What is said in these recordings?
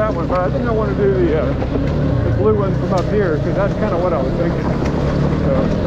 that one, but I think I want to do the blue one from up here, because that's kind of what I was thinking. So.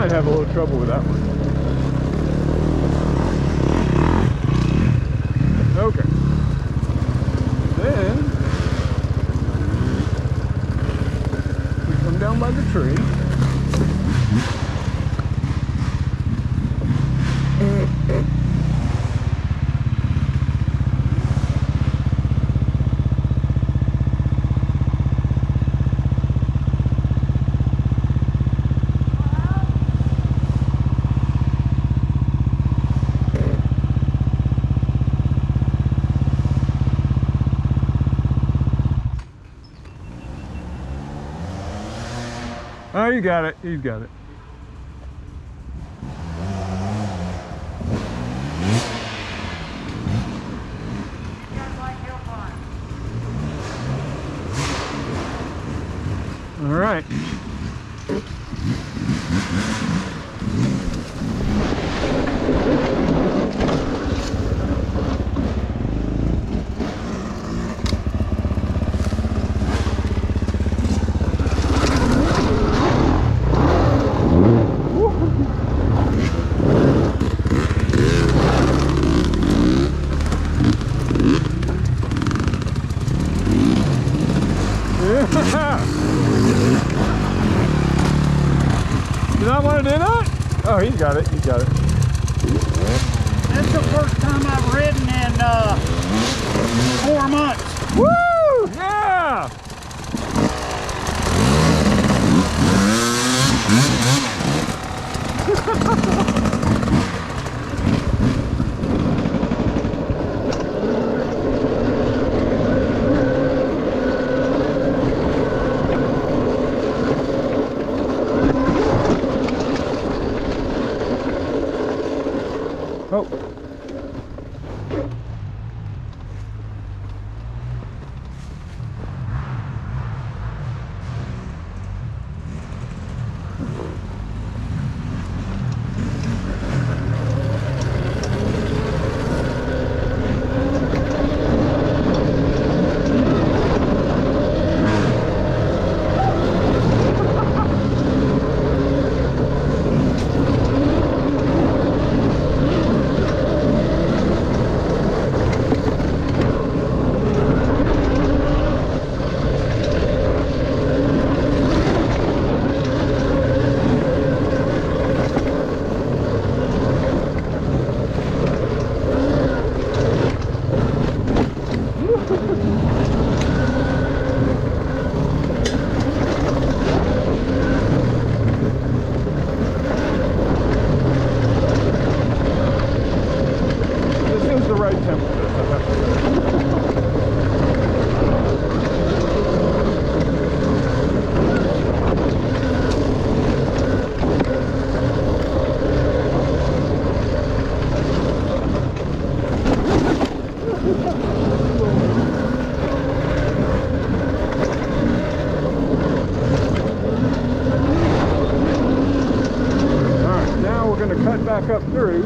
Have a little trouble with that one. Okay. Then we come down by the tree. Oh, you got it. You got it. All right. You not want to do that? Oh, he's got it. He's got it. That's the first time I've ridden in 4 months. Woo! Yeah! Oh. cut back up through.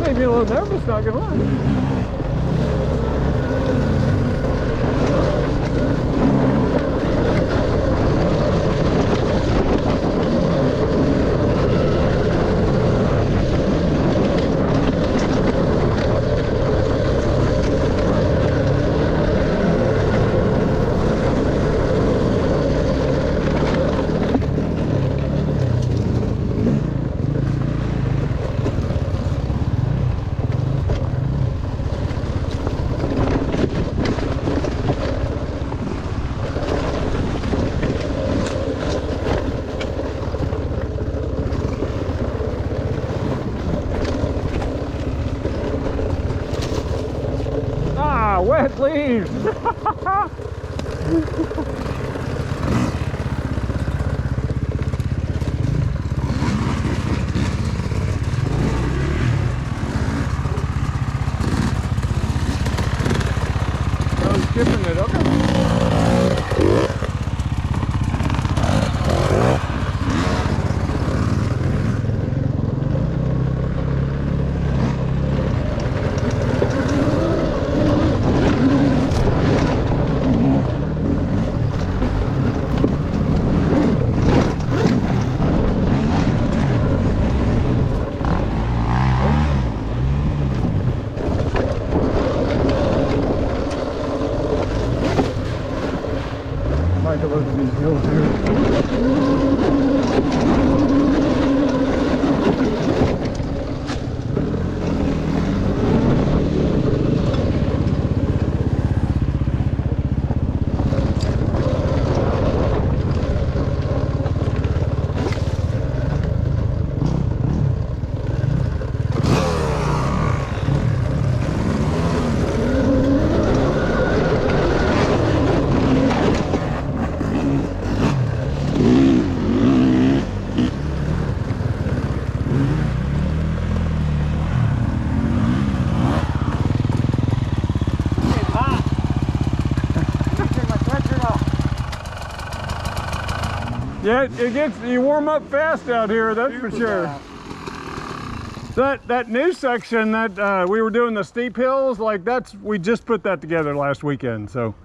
Made me a little nervous, not gonna lie. Wet leaves. I was skipping it, okay. Like to look at these hills here. Yeah, it gets, you warm up fast out here, that's for sure. That new section that we were doing the steep hills, like we just put that together last weekend, so.